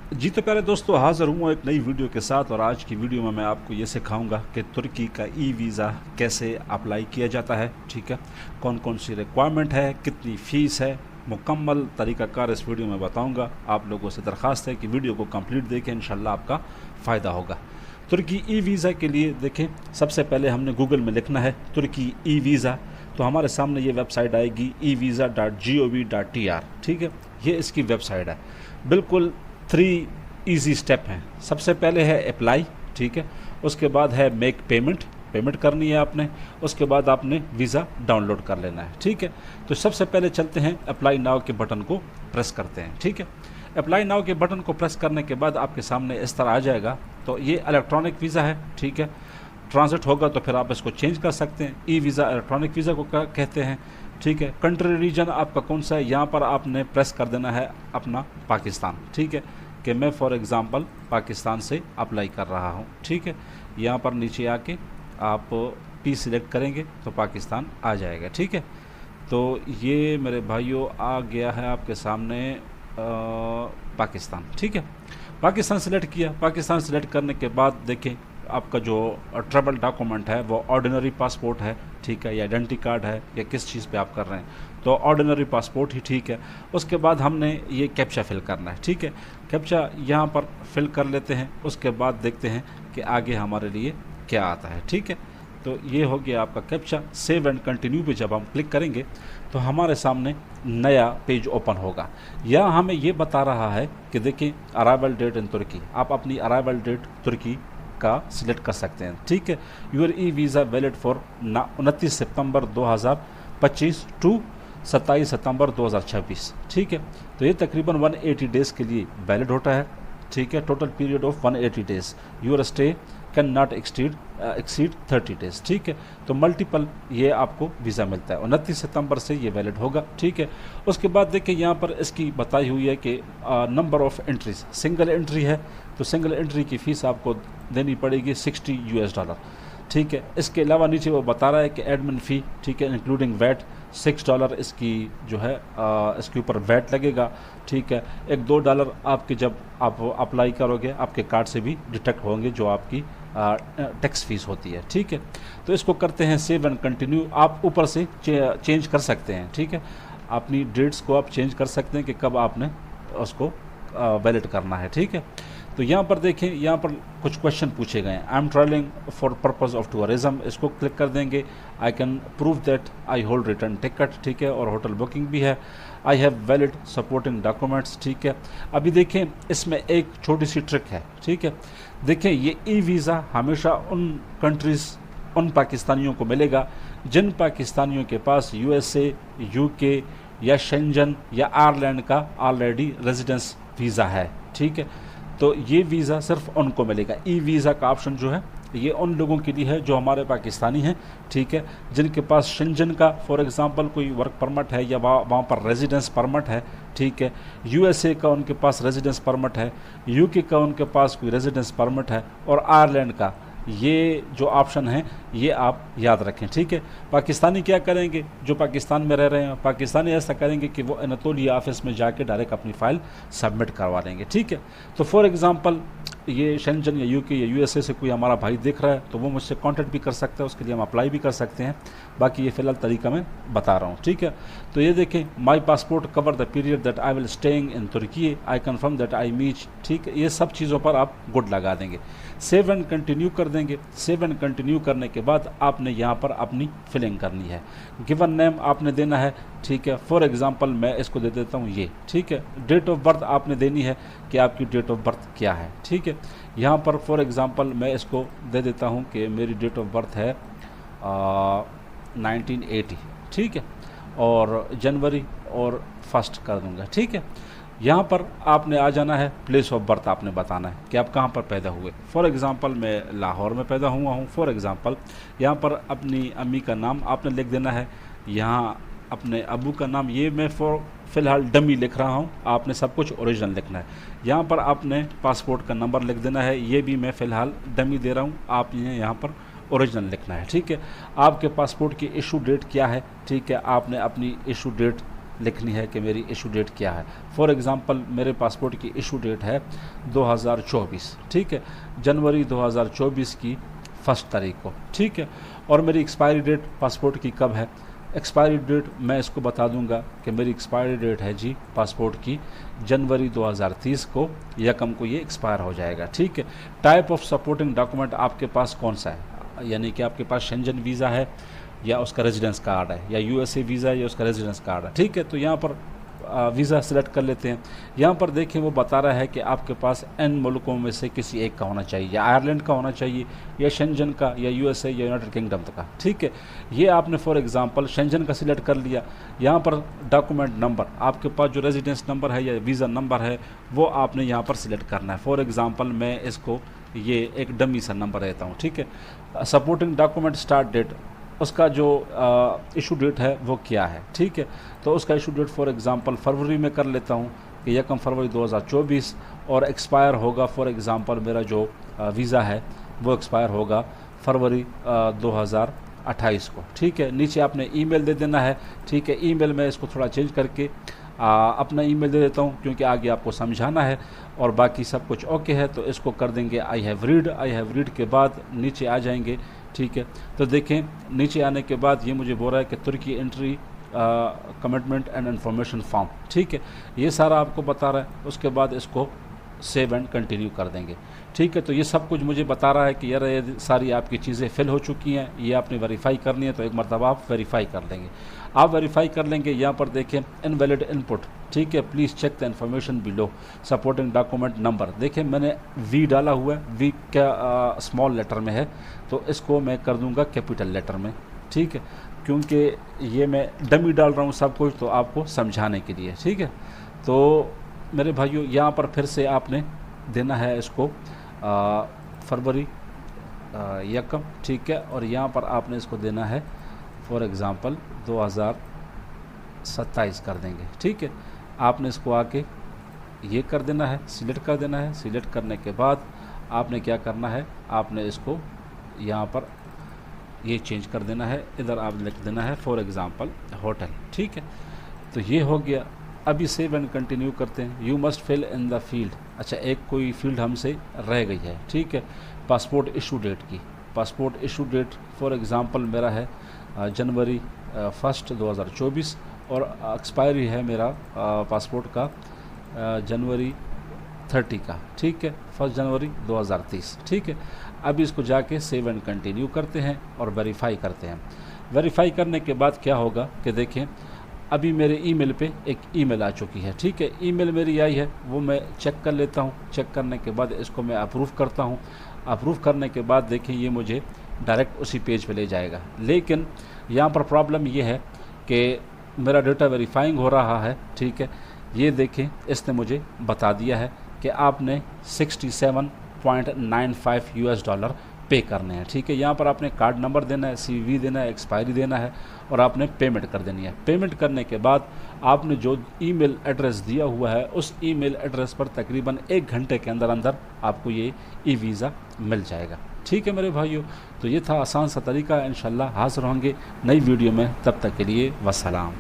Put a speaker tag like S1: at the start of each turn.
S1: जी तो प्यारे दोस्तों, हाज़िर हूँ एक नई वीडियो के साथ। और आज की वीडियो में मैं आपको ये सिखाऊंगा कि तुर्की का ई वीज़ा कैसे अप्लाई किया जाता है। ठीक है, कौन कौन सी रिक्वायरमेंट है, कितनी फ़ीस है, मुकम्मल तरीक़ाकार इस वीडियो में बताऊंगा। आप लोगों से दरख्वास्त है कि वीडियो को कंप्लीट देखें, इंशाल्लाह आपका फ़ायदा होगा। तुर्की ई वीज़ा के लिए देखें, सबसे पहले हमने गूगल में लिखना है तुर्की ई वीज़ा, तो हमारे सामने ये वेबसाइट आएगी evisa.gov.tr। ठीक है, ये इसकी वेबसाइट है। बिल्कुल 3 इजी स्टेप हैं। सबसे पहले है अप्लाई, ठीक है, उसके बाद है मेक पेमेंट करनी है आपने, उसके बाद आपने वीज़ा डाउनलोड कर लेना है। ठीक है, तो सबसे पहले चलते हैं अप्लाई नाउ के बटन को प्रेस करते हैं। ठीक है, अप्लाई नाउ के बटन को प्रेस करने के बाद आपके सामने इस तरह आ जाएगा। तो ये इलेक्ट्रॉनिक वीज़ा है। ठीक है, ट्रांजिट होगा तो फिर आप इसको चेंज कर सकते हैं। ई वीज़ा इलेक्ट्रॉनिक वीज़ा को कहते हैं। ठीक है, कंट्री रीजन आपका कौन सा है, यहाँ पर आपने प्रेस कर देना है अपना पाकिस्तान। ठीक है, कि मैं फॉर एग्ज़ाम्पल पाकिस्तान से अप्लाई कर रहा हूँ। ठीक है, यहाँ पर नीचे आके आप पी सिलेक्ट करेंगे तो पाकिस्तान आ जाएगा। ठीक है, तो ये मेरे भाइयों आ गया है आपके सामने पाकिस्तान। ठीक है, पाकिस्तान सेलेक्ट किया। पाकिस्तान सेलेक्ट करने के बाद देखें आपका जो ट्रैवल डॉक्यूमेंट है वो ऑर्डिनरी पासपोर्ट है। ठीक है, या आइडेंटिटी कार्ड है, या किस चीज़ पे आप कर रहे हैं, तो ऑर्डिनरी पासपोर्ट ही ठीक है। उसके बाद हमने ये कैप्चा फिल करना है। ठीक है, कैप्चा यहाँ पर फिल कर लेते हैं। उसके बाद देखते हैं कि आगे हमारे लिए क्या आता है। ठीक है, तो ये हो गया आपका कैप्चा। सेव एंड कंटिन्यू पे जब हम क्लिक करेंगे तो हमारे सामने नया पेज ओपन होगा। यह हमें ये बता रहा है कि देखिए अराइवल डेट इन तुर्की, आप अपनी अराइवल डेट तुर्की का सिलेक्ट कर सकते हैं। ठीक है, your e visa valid for 29 September 2025 to 27 September 2026। ठीक है, तो ये तकरीबन 180 डेज़ के लिए वैलिड होता है। ठीक है, total period of 180 days, your stay can not exceed 30 days. ठीक है, तो मल्टीपल ये आपको वीज़ा मिलता है। 29 सितंबर से ये वैलिड होगा। ठीक है, उसके बाद देखिए यहाँ पर इसकी बताई हुई है कि number of entries, single entry है तो सिंगल एंट्री की फ़ीस आपको देनी पड़ेगी $60। ठीक है, इसके अलावा नीचे वो बता रहा है कि एडमिन फ़ी, ठीक है, इंक्लूडिंग वैट $6 इसकी जो है इसके ऊपर वैट लगेगा। ठीक है, $1-2 आपके जब आप अप्लाई करोगे आपके कार्ड से भी डिटेक्ट होंगे जो आपकी टैक्स फीस होती है। ठीक है, तो इसको करते हैं सेव एंड कंटिन्यू। आप ऊपर से चेंज कर सकते हैं। ठीक है, अपनी डेट्स को आप चेंज कर सकते हैं कि कब आपने उसको वैलिड करना है। ठीक है, तो यहाँ पर देखें, यहाँ पर कुछ क्वेश्चन पूछे गए हैं। I am travelling for purpose of tourism, इसको क्लिक कर देंगे। I can prove that I hold return ticket, ठीक है, और होटल बुकिंग भी है। I have valid supporting documents, ठीक है। अभी देखें इसमें एक छोटी सी ट्रिक है। ठीक है, देखें ये ई वीज़ा हमेशा उन कंट्रीज़, उन पाकिस्तानियों को मिलेगा जिन पाकिस्तानियों के पास USA, UK या शेंजन या आयरलैंड का ऑलरेडी रेजिडेंस वीज़ा है। ठीक है, तो ये वीज़ा सिर्फ उनको मिलेगा। ई वीज़ा का ऑप्शन जो है ये उन लोगों के लिए है जो हमारे पाकिस्तानी हैं। ठीक है, जिनके पास शेंजन का फॉर एग्जांपल कोई वर्क परमिट है या वहाँ पर रेजिडेंस परमिट है। ठीक है, USA का उनके पास रेजिडेंस परमिट है, UK का उनके पास कोई रेजिडेंस परमिट है, और आयरलैंड का। ये जो ऑप्शन है ये आप याद रखें। ठीक है, पाकिस्तानी क्या करेंगे, जो पाकिस्तान में रह रहे हैं पाकिस्तानी ऐसा करेंगे कि वो अनातोलिया ऑफिस में जाके डायरेक्ट अपनी फ़ाइल सबमिट करवा लेंगे। ठीक है, तो फॉर एग्ज़ाम्पल ये शेंजन या UK या USA से कोई हमारा भाई देख रहा है तो वो मुझसे कांटेक्ट भी कर सकता है, उसके लिए हम अप्लाई भी कर सकते हैं। बाकी ये फ़िलहाल तरीका मैं बता रहा हूँ। ठीक है, तो ये देखें, my passport cover the period that I will staying in Turkey, I confirm that I meet. ठीक है, ये सब चीज़ों पर आप गुड लगा देंगे। सेव एंड कंटिन्यू कर देंगे। सेव एंड कंटिन्यू करने के बाद आपने यहाँ पर अपनी फिलिंग करनी है। गिवन नेम आपने देना है। ठीक है, फॉर एग्जांपल मैं इसको दे देता हूँ ये। ठीक है, डेट ऑफ बर्थ आपने देनी है कि आपकी डेट ऑफ बर्थ क्या है। ठीक है, यहाँ पर फॉर एग्जांपल मैं इसको दे देता हूँ कि मेरी डेट ऑफ बर्थ है 1980। ठीक है, और जनवरी और 1 कर दूँगा। ठीक है, यहाँ पर आपने आ जाना है, प्लेस ऑफ बर्थ आपने बताना है कि आप कहाँ पर पैदा हुए। फॉर एग्ज़ाम्पल मैं लाहौर में पैदा हुआ हूँ। फॉर एग्ज़ाम्पल यहाँ पर अपनी अम्मी का नाम आपने लिख देना है, यहाँ अपने अबू का नाम, ये मैं फ़िलहाल डमी लिख रहा हूँ, आपने सब कुछ ओरिजिनल लिखना है। यहाँ पर आपने पासपोर्ट का नंबर लिख देना है, ये भी मैं फ़िलहाल डमी दे रहा हूँ, आप यहाँ पर ओरिजिनल लिखना है। ठीक है, आपके पासपोर्ट की इशू डेट क्या है। ठीक है, आपने अपनी इशू डेट लिखनी है कि मेरी इशू डेट क्या है। फॉर एग्ज़ाम्पल मेरे पासपोर्ट की इशू डेट है 2024, ठीक है, जनवरी 2024 की 1 तारीख को, ठीक है। और मेरी एक्सपायरी डेट पासपोर्ट की कब है? एक्सपायरी डेट मैं इसको बता दूंगा कि मेरी एक्सपायरी डेट है जी पासपोर्ट की जनवरी 2030 को, यकम को ये एक्सपायर हो जाएगा, ठीक है। टाइप ऑफ सपोर्टिंग डॉक्यूमेंट आपके पास कौन सा है, यानी कि आपके पास शेंजन वीज़ा है या उसका रेजिडेंस कार्ड है, या यूएसए वीज़ा है या उसका रेजिडेंस कार्ड है, ठीक है। तो यहाँ पर वीज़ा सिलेक्ट कर लेते हैं। यहाँ पर देखिए वो बता रहा है कि आपके पास इन मुल्कों में से किसी एक का होना चाहिए, या आयरलैंड का होना चाहिए, या शेंजन का, या यूएसए या यूनाइटेड किंगडम का, ठीक है। ये आपने फॉर एग्जांपल शेंजन का सिलेक्ट कर लिया। यहाँ पर डॉक्यूमेंट नंबर, आपके पास जो रेजिडेंस नंबर है या वीज़ा नंबर है वो आपने यहाँ पर सिलेक्ट करना है। फॉर एग्ज़ाम्पल मैं इसको ये एक डमी सा नंबर देता हूँ, ठीक है। सपोर्टिंग डॉक्यूमेंट स्टार्ट डेट, उसका जो इशू डेट है वो क्या है, ठीक है। तो उसका इशू डेट फॉर एग्ज़ाम्पल फरवरी में कर लेता हूँ कि 1 फरवरी 2024, और एक्सपायर होगा फॉर एग्ज़ाम्पल मेरा जो वीज़ा है वो एक्सपायर होगा फरवरी 2028 को, ठीक है। नीचे आपने ईमेल दे देना है, ठीक है। ईमेल में इसको थोड़ा चेंज करके अपना ईमेल दे देता हूँ क्योंकि आगे आपको समझाना है, और बाकी सब कुछ ओके है। तो इसको कर देंगे आई हैव रीड के बाद नीचे आ जाएंगे, ठीक है। तो देखें नीचे आने के बाद ये मुझे बोल रहा है कि तुर्की entry commitment and information form, ठीक है, ये सारा आपको बता रहा है। उसके बाद इसको सेव एंड कंटिन्यू कर देंगे, ठीक है। तो ये सब कुछ मुझे बता रहा है कि यार ये सारी आपकी चीज़ें फिल हो चुकी हैं, ये आपने वेरीफाई करनी है, तो एक मरतबा आप वेरीफाई कर लेंगे। आप वेरीफाई कर लेंगे। यहाँ पर देखें इनवैलिड इनपुट, ठीक है, please check the information below, supporting document number, देखें मैंने वी डाला हुआ है, वी क्या स्मॉल लेटर में है, तो इसको मैं कर दूंगा कैपिटल लेटर में, ठीक है, क्योंकि ये मैं डमी डाल रहा हूँ सब कुछ तो आपको समझाने के लिए, ठीक है। तो मेरे भाइयों यहाँ पर फिर से आपने देना है इसको फरवरी 1, ठीक है, और यहाँ पर आपने इसको देना है फॉर एग्ज़ाम्पल 2027 कर देंगे, ठीक है। आपने इसको आके ये कर देना है, सिलेक्ट कर देना है। सिलेक्ट करने के बाद आपने क्या करना है, आपने इसको यहाँ पर ये चेंज कर देना है, इधर आप लिख देना है फॉर एग्ज़ाम्पल होटल, ठीक है। तो ये हो गया। अभी सेव एंड कंटिन्यू करते हैं। You must fill in the field, अच्छा एक कोई फील्ड हमसे रह गई है, ठीक है, पासपोर्ट इशू डेट की। Passport issue date for example मेरा है जनवरी 1 2024, और एक्सपायरी है मेरा पासपोर्ट का जनवरी 30 का, ठीक है, 1 जनवरी 2030, ठीक है। अब इसको जाके सेव एंड कंटिन्यू करते हैं और वेरीफाई करते हैं। वेरीफाई करने के बाद क्या होगा कि देखें अभी मेरे ईमेल पे एक ईमेल आ चुकी है, ठीक है। ईमेल मेरी आई है, वो मैं चेक कर लेता हूँ। चेक करने के बाद इसको मैं अप्रूव करता हूँ। अप्रूव करने के बाद देखें ये मुझे डायरेक्ट उसी पेज पे ले जाएगा। लेकिन यहाँ पर प्रॉब्लम ये है कि मेरा डेटा वेरीफाइंग हो रहा है, ठीक है। ये देखें इसने मुझे बता दिया है कि आपने $67.95 पे करने हैं, ठीक है। यहाँ पर आपने कार्ड नंबर देना है, सीवी देना है, एक्सपायरी देना है, और आपने पेमेंट कर देनी है। पेमेंट करने के बाद आपने जो ईमेल एड्रेस दिया हुआ है उस ईमेल एड्रेस पर तकरीबन 1 घंटे के अंदर अंदर आपको ये ई वीज़ा मिल जाएगा, ठीक है मेरे भाइयों। तो ये था आसान सा तरीका। इंशाल्लाह हाज़िर होंगे नई वीडियो में, तब तक के लिए वस्सलाम।